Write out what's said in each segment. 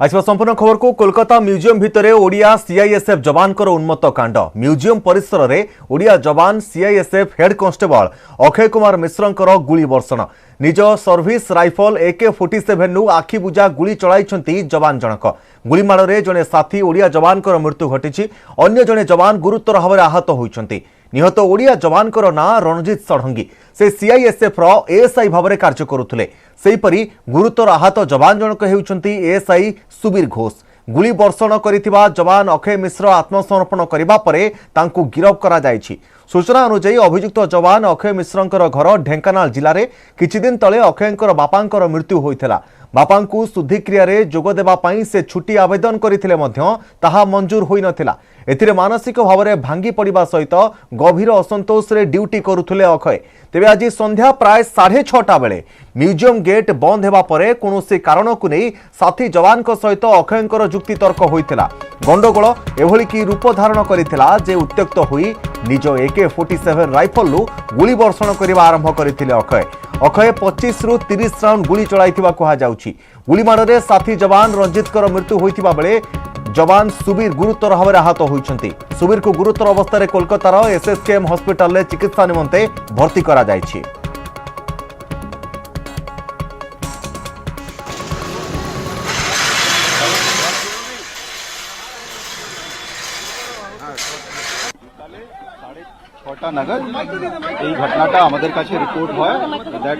आज संपूर्ण खबर को कोलकाता म्यूजियम भितर ओडिया सीआईएसएफ जवान उन्मत्त कांड म्यूजियम परिसर में ओडिया जवान CISF head constable Akshay Kumar Mishra गुली वर्षण निज सर्विस राइफल AK-47 नु आखिबुझा गुली चलाई जवान जनक गुलीमाड़े जड़े साथी ओडिया जवान मृत्यु घटी अन्य जड़े जवान गुरुतर भाव आहत होती निहत ओडिया जवान ना रणजित षडंगी से सीआईएसएफ एएसआई भाव में कार्य करुले सेहीपरि गुरुतर आहत जवान जनक होउछंती एएसआई सुबीर घोष गुली वर्षण करिथिबा जवान अक्षय मिश्र आत्मसमर्पण करिबा परे तांकु गिरफ करा जायछि। सूचना अनुसार अभियुक्त जवान अक्षय मिश्रंकर घर ढेंकानाल जिले में किछि दिन तले अक्षयंकर बापांकर मृत्यु होइथिला। बापांकु शुद्धिक्रिया रे जोग देबा पई से छुट्टी आवेदन करथिले मध्य ताहा मंजूर होई नथिला। एथिरे मानसिक भाव में भांगी पड़िबा सहित गभीर असंतोष रे ड्यूटी करुथुले अक्षय। तेबे आज संध्या प्राय 6:30 बेले म्यूजियम गेट बंद हेबा परे कोनोसी कारण को नहीं साथी जवान को सहित अक्षयंकर जुक्ति तर्क होइथिला। गंडगोल एभली की रूप धारण करिथिला जे उत्त्यक्त होई निज AK-47 राइफल लु गुली वर्षण करबा आरंभ करथिले अक्षय। अक्षय 25 रु 30 राउंड गुली चलाइथिबा कहा जाउछि। गुलीमाड़े साथी जवान रंजितकर मृत्यु होइथिबा बेले जवान सुबीर गुरुतर भाव में आहत होइछंती। सुबीर को गुरुतर अवस्था कोलकातार SSKM हॉस्पिटल में चिकित्सा निमंते भर्ती करा जायछि। नगर घटनाटा आमादेर काछे रिपोर्ट হয় that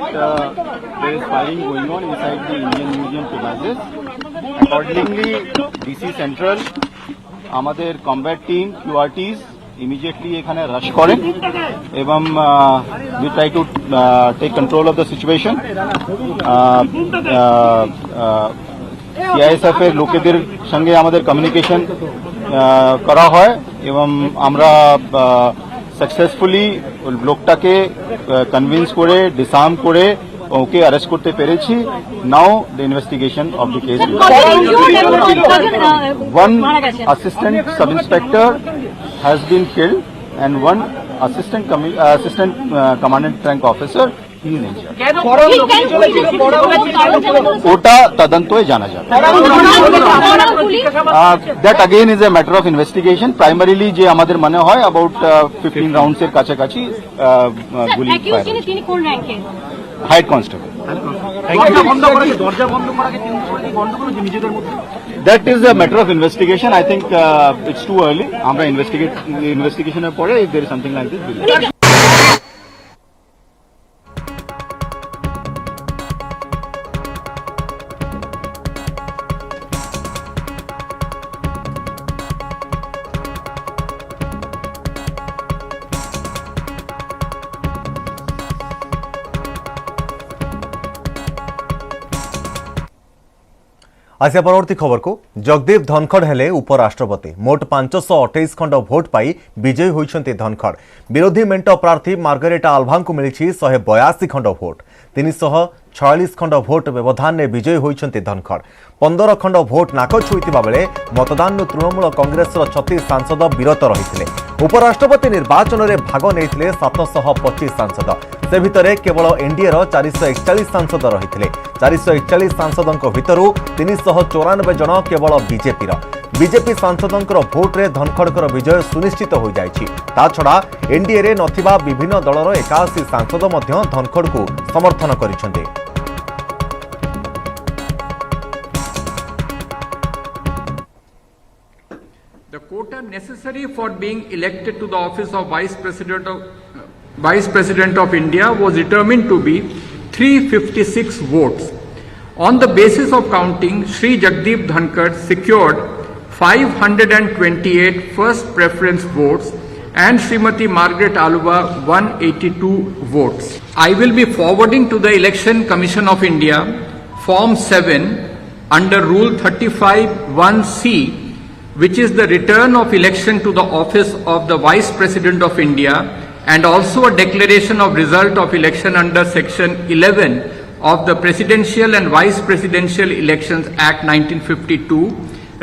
there is firing going on inside the Indian Museum premises. Accordingly, DC Central आमादेर combat team QRTs immediately एखाने rush करें एवं we try to take control of the situation. CISF এর লোকেদের সঙ্গে আমাদের কমিউনিকেশন করা হয় এবং আমরা सक्सेसफुली लोकटाके कन्विंस करे डिसार्म करे ओके अरेस्ट करते पेरेछि। Now the investigation of the case one assistant sub inspector has been killed and one assistant commandant rank officer ही नहीं ओटा तदंतोय जाना जाता that again is a matter of investigation. Primarily जे आमादेर मने হয় अबाउट 15 राउंड्स এর কাছাকাছি গুলি head constable that is a matter of investigation. I think it's too early. আমরা ইনভেস্টিগেশনের পরে if there is something like this आसिया परवर्ती खबर को जगदीप धनखड़ हेले उपराष्ट्रपति मोट 528 खंड भोट पाई विजयी होइछन्ते धनखड़। विरोधी मेंट प्रार्थी मार्गरेटा आल्भा को मिली 182 खंड भोट 346 खंड भोट व्यवधान ने विजयी होइछन्ते धनखड़। 15 खंड भोट नाकच होइतिबा बेले मतदान तृणमूल कांग्रेस 36 सांसद विरत रहिथिले। उपराष्ट्रपति निर्वाचन में भाग नेइथिले 725 सांसद से भितरे केवल एनडीए 441 सांसद रहिथिले। 441 सांसदों भितरु 394 जन केवल बीजेपी सांसदों भोट रे धनखड़कर विजय सुनिश्चित हो जाइछि। ता छड़ा एनडीए रे नथिबा विभिन्न दलर 81 सांसद मध्य धनखड़ को समर्थन करिसेंते। The quota necessary for being elected to the office of Vice President of India was determined to be 356 votes. On the basis of counting, Shri Jagdeep Dhankar secured 528 first preference votes and Srimati Margaret Alva 182 votes. I will be forwarding to the Election Commission of India Form 7 under Rule 35(1)(c), which is the return of election to the office of the Vice President of India, and also a declaration of result of election under Section 11 of the Presidential and Vice Presidential Elections Act 1952,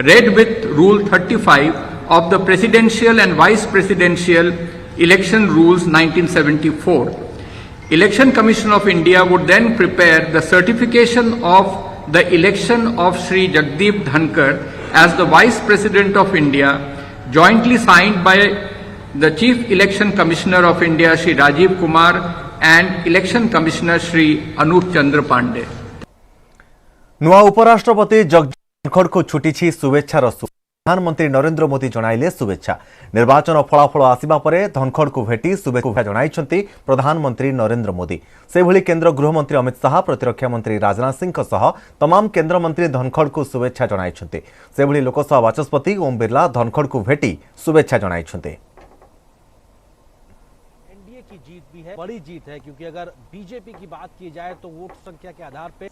read with Rule 35 of the Presidential and Vice Presidential Election Rules 1974. Election Commission of India would then prepare the certification of the election of Shri Jagdeep Dhankar as the Vice President of India, jointly signed by the Chief Election Commissioner of India Shri Rajiv Kumar and Election Commissioner Shri Anup Chandra Pandey. नुआ उपराष्ट्रपति जगदीप धनखड़ को छुटी शुभेच्छार प्रधानमंत्री नरेंद्र मोदी जणाइले शुभेच्छा। निर्वाचन फलाफल आसिबा परे धनखड़ को भेटी शुभेच्छा जणाइछंती प्रधानमंत्री नरेंद्र मोदी। सेभली केंद्र गृहमंत्री अमित शाह, प्रतिरक्षा मंत्री राजनाथ सिंह सह तमाम केंद्र मंत्री धनखड़ को शुभेच्छा जणाइछंती। सेभली लोकसभा बाचस्पति ओम बिरला धनखड़ को भेटी शुभेच्छा जणाइछंती। एनडीए की जीत भी है, बड़ी जीत है, क्योंकि अगर बीजेपी की बात की जाए तो वोट संख्या के आधार पे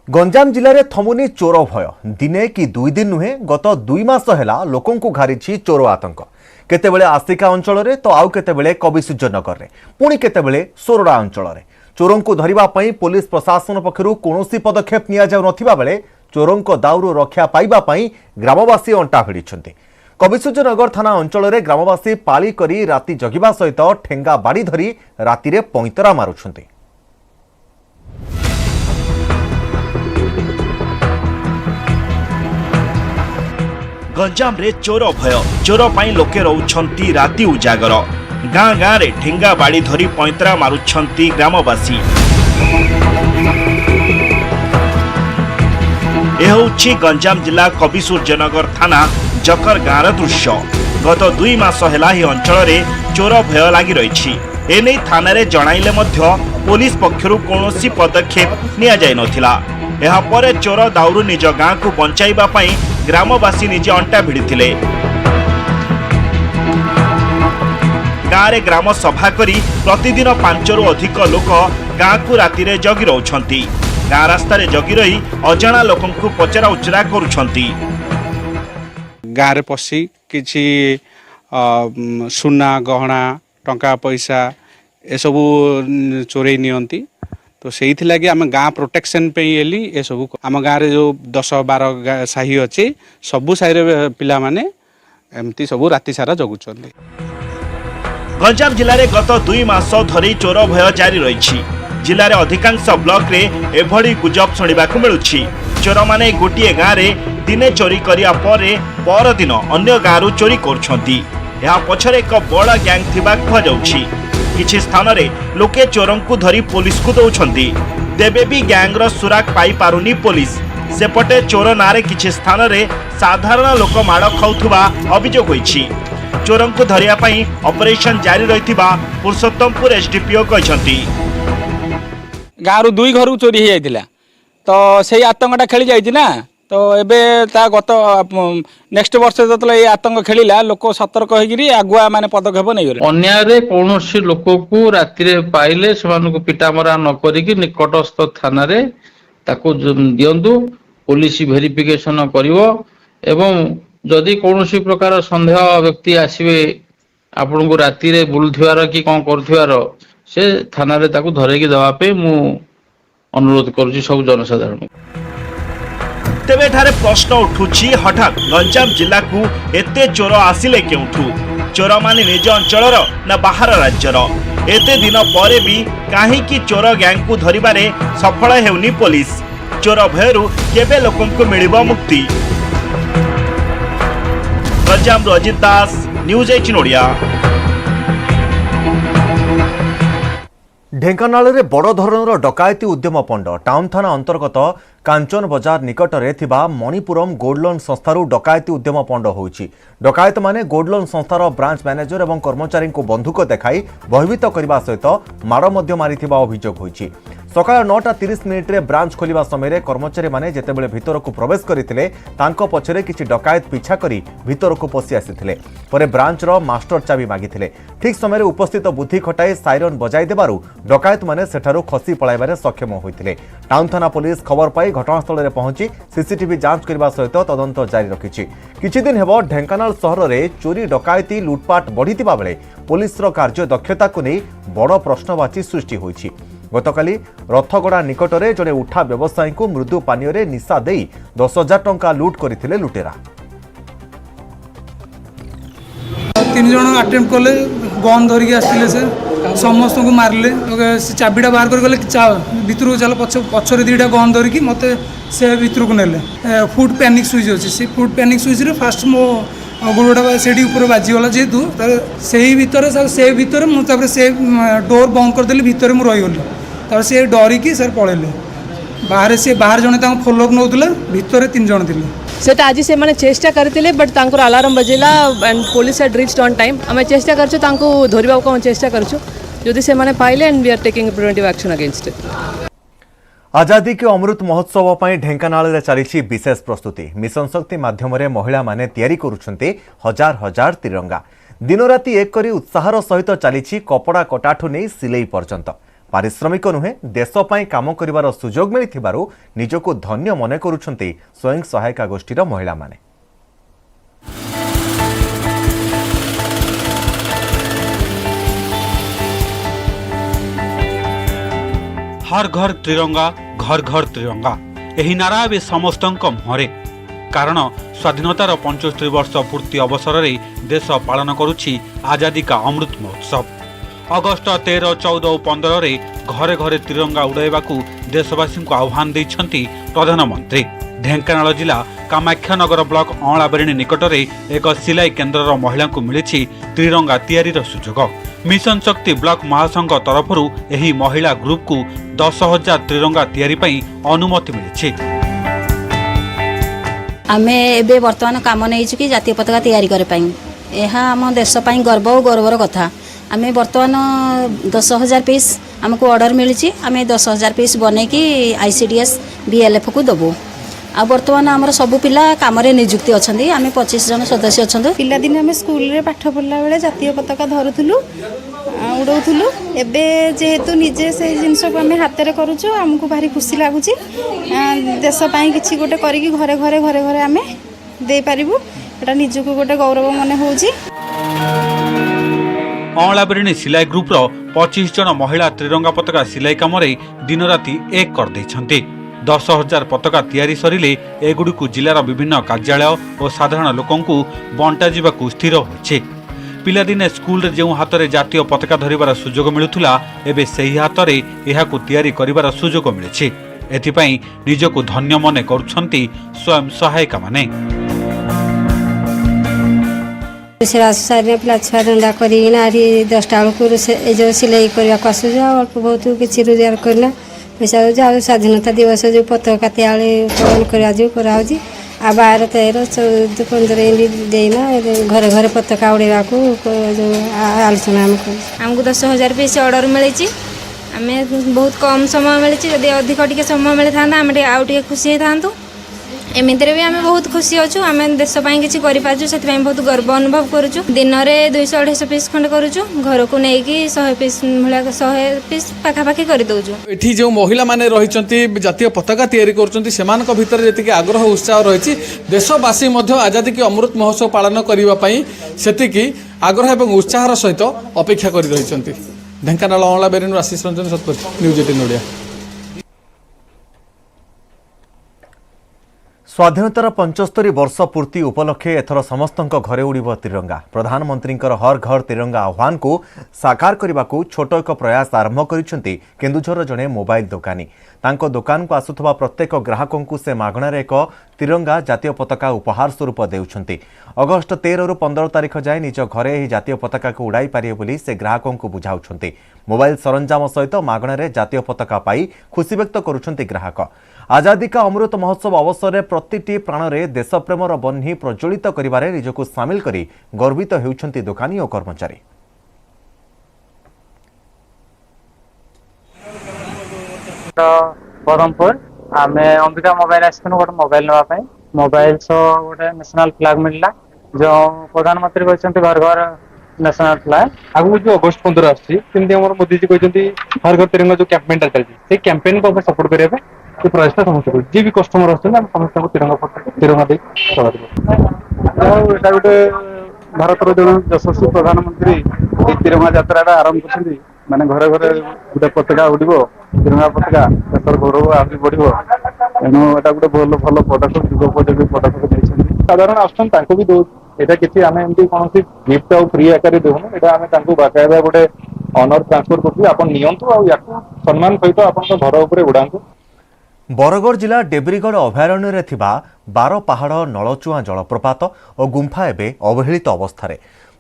गंजाम जिले में थमुनी चोर भय। दिने कि दुई दिन नुहे गत 2 मास है लोकों को घारिछि चोर आतंक। केतेबेले आसिका अंचल में तो आउ केतेबेले कविसूर्यनगर में, पुणी केतेबेले सोरडा अंचल में। चोरों को धरिबा पई पुलिस प्रशासन पक्षरु कोनोसी पदक्षेप निया जाउ नथिबा बेले चोरों को दाउरु रक्षा पाइबा पई ग्रामवासी अंटा भिड़िछन्ति। कविसूर्यनगर थाना अंचल में ग्रामवासी पाली करी राति जगिबा सहित ठेंगा बाड़ी धरी रातिरे पैंतरा मारुछन्ति। गंजाम रे चोर भय। चोर पाई लोके रहउछंती राति उजागर। गाँ गाँ रे ठेंगा बाड़ी धरी पैंतरा मारुछंती ग्रामवासी। ए होउछि गंजाम जिला कविसूर्यनगर थाना जकर गाँर दृश्य। गत 2 मास हैला ही अंचल रे चोर भय लागि रहिछि। एनै थाना रे जणाइले मध्य पुलिस पक्षरु कोनोसी पदक्षेप निया जाय नथिला। एहा परे चोर दाउरु निज गाँ को बंचाइबा पई ग्रामवासी निजे अंटा भिड़िथिले। गाँ रे ग्राम सभा करी प्रतिदिन 5 रु अधिक लोक गाँ को राति रे जगी रहउछंती। गाँ रास्ता रे जगी रही अजाणा लोकन को पचरा उचरा करूछंती। गाँव में पशि किसी सुना गहना टंका पैसा ए सबू चोरई नियंती। तो से लगे आम गाँ प्रोटेक्शन पे ये सब आम गाँव में जो 10-12 साही अच्छी सबू साही पिला माने एमती सबू राति सारा जगुचंदी। गंजाम जिले में गत 2 मास धरी चोर भय जारी रही। जिले में अधिकांश ब्लॉक रे एभली गुजब शुणा मिलुछि। चोर माने गोटे गाँव में दिने चोरी करिया परे पर दिन अन्य गाँव चोरी करुछंती। यह पछरे एक बड़ गैंग थिबा कहुछि। किछि स्थान रे लोके चोरों को धरी पुलिस को दौछंती। तेबे भी गैंगर सुराग पाई पारुनी पुलिस। सेपटे चोर नारे किछि स्थान रे साधारण लोक माड़ खाउथुबा अभियोग होइछि। चोरों को धरिया पई ऑपरेशन जारी रहिथिबा पुरुषोत्तमपुर एसडीपीओ कहिसंती। गाँव 2 घर चोरी हो जाइतिला तो से आतंकटा खेली जाइछि ना। तो एबे ता गत नेक्स्ट वर्ष जो ये आतंक खेलिला लोक सतर्क होगी आगुआ माने पदक्षेप नहीं गले। अन्याय कौनसी लोक को राति पाइले से पिटामरा न करिकी निकटस्थ थाना रे ताको दियंतु। पुलिस वेरिफिकेशन करिवो एवं जदि कौनसी प्रकार संदेह व्यक्ति आसीबे आपन को राति रे बुलथिवार कि कोन करथिवार से थाना रे ताको धरेकी दवा पे मु अनुरोध करूची सब जनसाधारण। तेबे ठारे प्रश्न उठुछि हठात गंजाम जिला को एते चोर आसिले केउठु? चोर माने निज अंचलर ना बाहर राज्यर? एते दिन परे भी काहेकि चोर गैंग को धरिबारे सफल हेउनी पुलिस? चोर भयरु केबे लोकन को मिलिबो मुक्ति? गंजाम अजित दास, न्यूज 18 ओडिया। ढेंकानाल रे बड़ धरणर डकायती उद्यम पंड। टाउन थाना अंतर्गत कांचन बजार निकटरे थिबा मणिपुरम गोल्ड लोन संस्थारू डकायती उद्यम पंड होइछि। डकायत माने गोल्ड लोन संस्थार ब्रांच मैनेजर एवं कर्मचारी को बंधुक देखाई भयभीत करने सहित माड़ मध्य मारिथिबा अभियोग होइछि। सकाळ 9:30 रे ब्रांच खोलिबा समय कर्मचारी माने जेतेबेले भितर को प्रवेश करथिले तांको पछरे किछि डकायत पिछा करी भितर को पसि आसिथिले। परे ब्रांच रो मास्टर चाबी मागिथिले। ठीक समय उपस्थित बुद्धि खटाई साइरन बजाई देबारु डकायत माने सेठारु खसी पळाइबारे सक्षम होइथिले। टाउन थाना पुलिस खबर पाई घटनास्थल रे पहुंची सीसीटीवी जांच करबा सहित तदंत जारी रखिछि। किछि दिन हेबो ढेंकानाल सहर रे चोरी डकायती लुटपाट बढ़िथिबा बेले पुलिस रो कार्य दक्षता को नै बड़ प्रश्नवाची सृष्टि होइछि। गतकाली रथगड़ा निकटरे जड़े उठा व्यवसायी को मृदु पानीय रे निशा देई 10,000 टंका लुट करथिले लुटेरा। 3 जण अटेम्प्ट कले गन धरिक आस्तिले से समस्त को मारे से चाबिटा बाहर कर गले भितर को चल पछरे दुईटा गन धरिकी मत से भितर को नेले फुट पैनिक स्विच अच्छे से फुट पैनिक स्विच फास्ट मो गोड़टा से बाजीगला जेहेतु से भितर मुझे से डोर बंद करदेली भितर मुझे रहीगली से डरिकी सर पलैले बाहर जड़े फॉलोअप नौला भितर 3 जन थे सेटा आज से माने चेष्टा करते बट तांकर अलार्म बजेला and police had reached on time आम चेष्टा करछु तांको धरिबा को चेष्टा करछु जदि से माने पाइले and we are taking preventive action against it. आजादी के अमृत महोत्सव पर ढेंकानाल चली विशेष प्रस्तुति मिशन शक्ति माध्यम महिला माने तैयारी करुछन्ते हजार हजार तिरंगा दिन राति एक करी उत्साहर सहित चली कपड़ा कटाठू नहीं सिलाई पर्यंत पारिश्रमिक नुहे देशपाई काम करिवार सुजोग मिलिथिबारु निजको धन्य मने करुछन्ते स्वयं सहायता गोष्ठीर महिला माने। हर घर तिरंगा घर घर तिरंगा एही नारा ए समस्तक मुहरे कारण स्वाधीनतार 75 वर्ष पूर्ति अवसर में देश पालन करुछि आजादी का अमृत महोत्सव। अगस्ट 13, 14 और 15 रे घरे घरे तिरंगा उड़ाइबाकू देशवासी को आह्वान देइछन्ति प्रधानमंत्री। ढेंकानाल जिला कामाख्यानगर ब्लॉक अँलाबेरिणी निकट में एक सिलाई केन्द्र महिला को मिली तिरंगा तैयारी सुजोग। मिशन शक्ति ब्लॉक महासंघ तरफ एही महिला ग्रुप को 10,000 तिरंगा तैयारी पई अनुमति मिली। आमे एबे वर्तमान काम नहीं कि जातीय पताका तैयारी करे पाई यह आम देश पाई गर्व और गौरवर कथा। आमे वर्तमान 10,000 पीस आमको ऑर्डर मिली आम 10,000 पीस बने कि ICDS BLF को दबू आ बर्तमान आमर सबू पिला काम निजुक्ति अच्छा आम 25 जन सदस्य अच्छा। पिलादिन आम स्कूल पाठ पढ़ला बेले जातीय पताका धरुलु उड़ाऊलु एबे जेहेतु निजे से जिनस को आम हाथ में करुचु आमको भारी खुशी लगुच देशपाई किसी गोटे करी घरे घरे घरे घरे आम दे पारिबु एटा निजको गोटे गौरव मन होउची। अँलाबेरिणी सिलाई ग्रुपर 25 जन महिला त्रिरंगा पताका सिलाई काम दिन राति एक कर देइछन्ति। 10,000 पताका तैयारी सरिले एगुड़िकु जिलार विभिन्न कार्यालय और साधारण लोकंकु बंटा जिबाकु स्थिर होइछे। पिलादिने स्कूल रे जो हाथ में जातीय पताका धरिबार सुजोग मिलुथुला एबे सेही हाथ में एहाकु तैयारी करिबार सुजोग मिलिछि। एथिपाई निजको धन्य मने करुछन्ति स्वयं सहायिका माने। पिला छुआ धंदा कर 10टा बेलू जो सिलाई करने अल्प बहुत किसी रोजगार करना पैसा हो स्वाधीनता दिवस जो पताका तैयारी पालन करा आ 12, 13, 14, 15 देना घरे घरे पताका उड़ेवा को जो आलोचना आमको 10,000 पीस ऑर्डर मिली आम बहुत कम समय मिली अधिक टे समय मिली था आम आउ खुशी था एमती भी आम बहुत खुशी अच्छु आम देशपाई किसी कर बहुत गर्व अनुभव करुचु। दिन में 200-250 पीस खंड करुचु घर को लेकिन 100 पीस भाया 100 पीस पाखापाखि कर दौचु। एठी जो महिला माने रहिचंती जातीय पताका तैयारी करचंती सेमानक भितर जेतिके आग्रह उत्साह रही देशवासी मध्य आजादी के अमृत महोत्सव पालन करने पाई सेतिकी आग्रह एवं उत्साहर सहित अपेक्षा कर रहिचंती। ढेंकानाल अँलाबेरिणी आशीष रंजन शतपथी न्यूज 18 ओडिया। स्वाधीनतार 75 वर्ष पूर्ति उपलक्षे एथर समस्तଙ୍କ घरे उड़िब तिरंगा। प्रधानमंत्री हर घर तिरंगा आह्वान को साकार करने को छोट एक प्रयास आरंभ करिसेंती केन्दुझर जड़े मोबाइल दोकानी। तांको दुकान को आसुथबा प्रत्येक ग्राहकों को से मागणार एक तिरंगा जातीय पताका उपहार स्वरूप देउछंती। अगस्ट 13 रु 15 तारिख जाए निज घरे ही जातीय पताका को उड़ाई पारिबे बोली से ग्राहकों को बुझाउछंती। मोबाइल सरंजाम सहित मागणार जातीय पताका पाई खुशी व्यक्त करुछंती ग्राहक। आजादी का अमृत महोत्सव अवसर में प्रतिटी प्राणरे देशप्रेमर बन्ही प्रज्वलित करिबारे निजको सामिल करी गर्वित हेउछंती दुकानी और कर्मचारी। बरहमपुर आम अंबिका मोबाइल आसनु गोटे मोबाइल नापी मोबाइल सो गोटे नेशनल फ्लैग मिलला जो प्रधानमंत्री कहते घर घर नेशनल फ्लैग आगु जो अगस्ट 15 आसमी मोदी जी कहते हर घर तिरंगा जो कैंपेन चलती कैंपेन को सपोर्ट करने ये प्रयास समस्त जी भी कस्टमर आसमस्त तिरंगा दे गोटे भारत जो यशस्वी प्रधानमंत्री तिरंगा यात्रा आरंभ कर माने घरे घरे गोटे पताका उड़ब तिरंगा पताका देशर गौरव आगे बढ़ तेणु एटा गोटे भल भल पदक्षेप युगोपयोगी पदक्षेप नहीं साधारण आसुन भी दौ यहाँ किसी आम एमती कौन गिफ्ट आ फ्री आकार देवुन यहाँ आम बाकायदा गोटे ऑनर ट्रांसफर करछि आपण नियंतु आ याकू सम्मान सहित आपण घर ऊपर उड़ांतु। बरगढ़ जिला डेब्रीगढ़ अभयारण्य थिबा 12 पहाड़ नलचुआ जलप्रपात और गुंफा एवं अवहेलित अवस्था।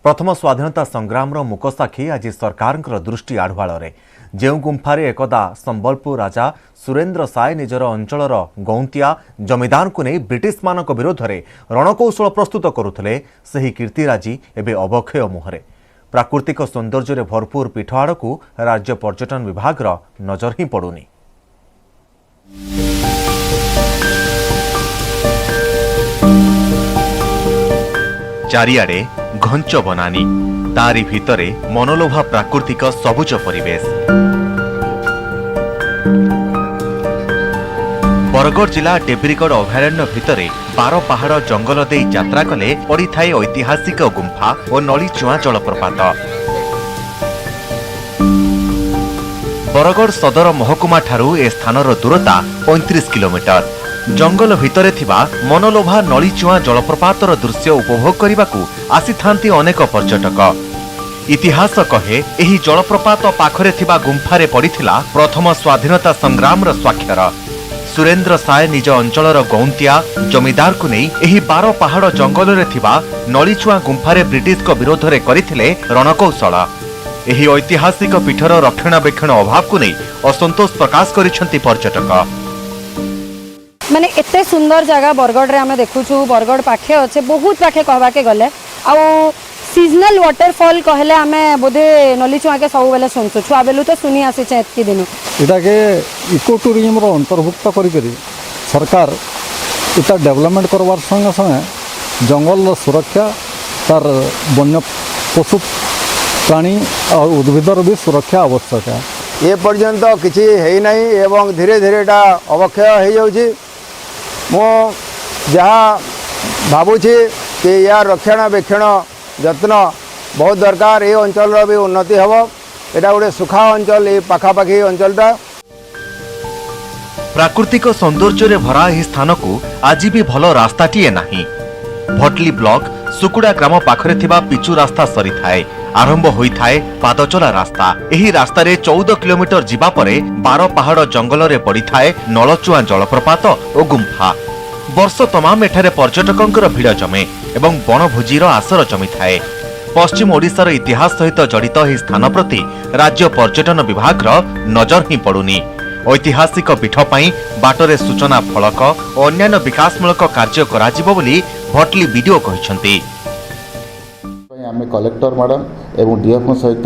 प्रथम स्वाधीनता संग्राम मुकसाक्षी आज सरकार दृष्टि आढ़ुआल जो गुंफारे एकदा संबलपुर राजा सुरेंद्र साय निजर अंचलर गौंतिया जमीदार को नहीं ब्रिटिश मानक विरोध में रणकौशल प्रस्तुत करुले सही कीर्तिराजी एवं अवक्षय मुहरे। प्राकृतिक सौंदर्य भरपूर पीठ आड़ को राज्य पर्यटन विभाग नजर ही पड़ुनी। चारिआडे घंच बनानी तारी भितरे मनोलोभा प्राकृतिक सबुज परिवेश। बरगढ़ जिला डेब्रीगढ़ अभयारण्य भितरे 12 पहाड़ जंगल दे यात्रा कले पड़ी थाए ऐतिहासिक गुंफा और नलीचुआ जलप्रपात। बरगढ़ सदर महकुमा ठारू ए स्थानर दूरता 35 किलोमीटर। जंगल भितरे थिबा मनोलोभा नलीचुआ जलप्रपातर दृश्य उपभोग करने आसीथांती अनेक पर्यटक। इतिहास कहे एही जलप्रपात पाखरे थिबा गुंफारे पड़िथिला प्रथम स्वाधीनता संग्राम स्वाक्षर। सुरेंद्र साय निज अंचलर गौंतिया जमीदार को नहीं एही 12 पहाड़ जंगल रे थिबा नलीचुआ गुंफारे ब्रिटिश को विरोध में करथिले रणकौशल। एही ऐतिहासिक पीठर रक्षणाबेक्षण अभाव को नहीं असंतोष प्रकाश करिसेंती पर्यटक। माने एते सुंदर जगह बरगढ़ रे हमें देखुछु बरगढ़ पाखे अच्छे बहुत पाखे कहवा के गले आ सीजनल वाटरफॉल कहले हमें बोधे नलीचुआ के सब बेले सुनछु छुआ बेलु तो सुनी आसी छ एतकी दिन इटा के इको टूरिज्म रो अंतर्भुक्त करी सरकार इटा डेवलपमेंट करवार संगे संगे जंगल रो सुरक्षा तार वन्य पशु प्राणी और उद्भिदर भी सुरक्षा आवश्यक है। ये पर्यंत किसी है नहीं एवं धीरे धीरे एटा अवक्षय हो जाउछि। मो जहाँ भावुछि कि यार रक्षणाबेक्षण जत्न बहुत दरकार। ये अंचल भी उन्नति हम एटा गोटे सुखा अंचल ये पाखापाखि अंचलटा। प्राकृतिक सौंदर्य भरा यह स्थान को आज भी भल रास्ताटीए नहीं। भटली ब्लॉक सुकुड़ा ग्राम पाखरे थिबा पिचु रास्ता सरी थाए आरंभ होइथाए पादचला रास्ता। एही रास्ता रे 14 किलोमीटर जीवा परे 12 पहाड़ जंगल रे पड़ी थाए नलचुआ जलप्रपात और गुंफा। वर्ष तमाम एठारे पर्यटकंकर भीड़ जमे एवं बनभोजीर आसर जमी थाए। पश्चिम ओडिशार इतिहास सहित जड़ित एही स्थान प्रति राज्य पर्यटन विभाग नजर ही पड़ुनी। ऐतिहासिक पीठ पई बाटरे सूचना फलक और अन्य विकासमूलक कार्य कराजिबो बोली भटली वीडियो कहिसंती। आम कलेक्टर मैडम एवं डीएफओ सहित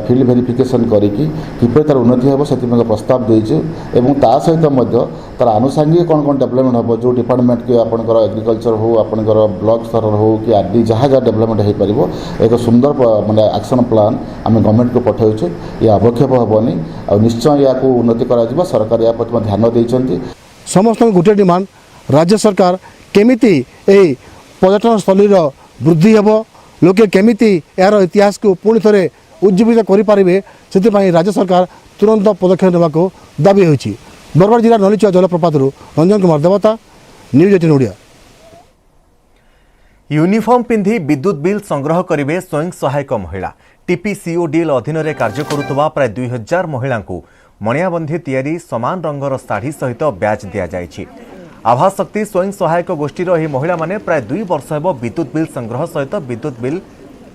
फिल्ड वेरिफिकेशन करिकी किपर तार उन्नति हे से प्रस्ताव देइछु एवं ता सहित तार आनुषंगिक कौन कौन डेवलपमेंट हम जो डिपार्टमेंट के आपंकर एग्रीकल्चर हो आपंकर ब्लॉक स्तर हो कि आदि जहाँ जहाँ डेवलपमेंट हो पार एक सुंदर माने एक्शन प्लान आम गवर्नमेंट को पठाऊँ। ये अवक्षेप हेनी आ निश्चय या उन्नति करा सरकार या प्रति ध्यान देइछंती। समस्त गोटे डिमांड राज्य सरकार केमिति ए पर्यटन स्थलीर वृद्धि हेब लोके केमिति यार इतिहास को पुणी थे उज्जीवित करें से राज्य सरकार तुरंत पदक्षेप नेबाक दाबी होइछि। बरगढ़ जिला नलीचुआ जलप्रपात रंजन कुमार देवता न्यूज 18 ओडिया। यूनिफॉर्म पिंधि विद्युत बिल संग्रह करिवे स्वयं सहायक महिला। टीपीसीओडीएल अधीन रे कार्य करुवा प्राय 2000 महिला को मणियाबंधी तैयारी समान रंगर साड़ी सहित ब्याज दिया जायछि। आभाशक्ति स्वयं सहायक गोष्ठीर एही महिला माने प्राय 2 वर्ष हेब विद्युत बिल संग्रह सहित विद्युत बिल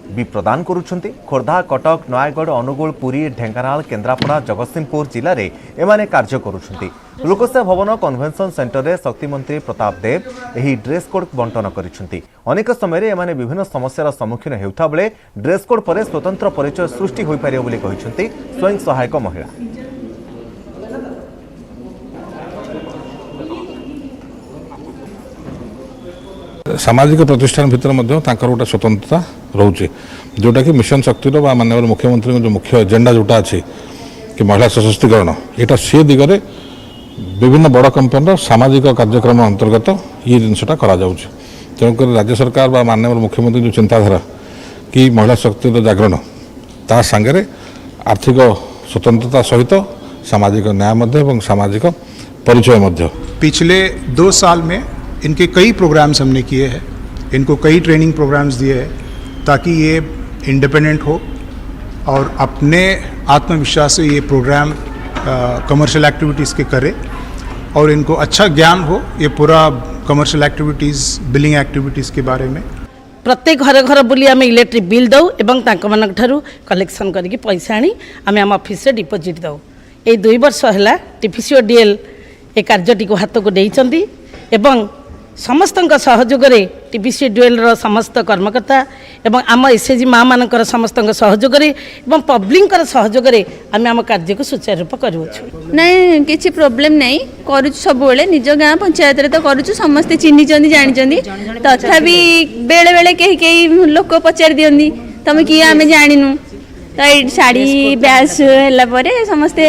भी प्रदान करुछंती। खोर्धा कटक नयागढ़ अनुगुल पुरी ढेंकानाल केन्द्रापड़ा जगतसिंहपुर जिले में एमाने कार्य करुछंती। लोकसेवा भवन कन्वेंशन सेंटर रे शक्ति मंत्री प्रताप देव एही ड्रेस कोड बंटन करिछंती। अनेक समय एमाने विभिन्न समस्यार सम्मुखीन हेउथा बेले ड्रेस कोड पर स्वतंत्र परिचय सृष्टि होई पारियो बोली कहिछंती स्वयं सहायक महिला। सामाजिक प्रतिष्ठान भितर गोटे स्वतंत्रता रोचे जोटा कि मिशन शक्ति माननीय मुख्यमंत्री जो मुख्य एजेंडा जोटा अच्छी कि महिला सशक्तिकरण यहाँ सी दिगरे विभिन्न बड़ कंपनी सामाजिक कार्यक्रम अंतर्गत ये जिनसा तेणुक राज्य सरकार माननीय मुख्यमंत्री जो चिंताधारा कि महिला शक्ति जागरण ता सांगे आर्थिक स्वतंत्रता सहित सामाजिक न्याय सामाजिक परिचय। पिछले 2 साल में इनके कई प्रोग्राम्स हमने किए हैं, इनको कई ट्रेनिंग प्रोग्राम्स दिए हैं ताकि ये इंडिपेंडेंट हो, और अपने आत्मविश्वास से ये प्रोग्राम कमर्शियल एक्टिविटीज़ के करे और इनको अच्छा ज्ञान हो ये पूरा कमर्शियल एक्टिविटीज़ बिलिंग एक्टिविटीज़ के बारे में। प्रत्येक घर घर बुली आम इलेक्ट्रिक बिल दौ एवं कलेक्शन करके पैसा आनी आम आम ऑफिस रे डिपोजिट दौ। ये 2 वर्ष है टीपीसीओडीएल ए कार्यटी को हाथ को देइचंती एवं समस्त सहयोग टीपीसीओडीएल समस्त कर्मकर्ता एवं आम एसएचजी माँ मान समस्त सहयोग पब्लिक सहयोग आम आम कार्य को सुचारू रूप कर नहीं किसी प्रोब्लेम नहीं करूँ सब निज गाँ पंचायत रे तो करूँ समस्ते चिन्ह जानी तथापि बेले बेले कई लोक पचार दिखती तुम किए आम जानू तो ये शाढ़ी ब्यास है समस्ते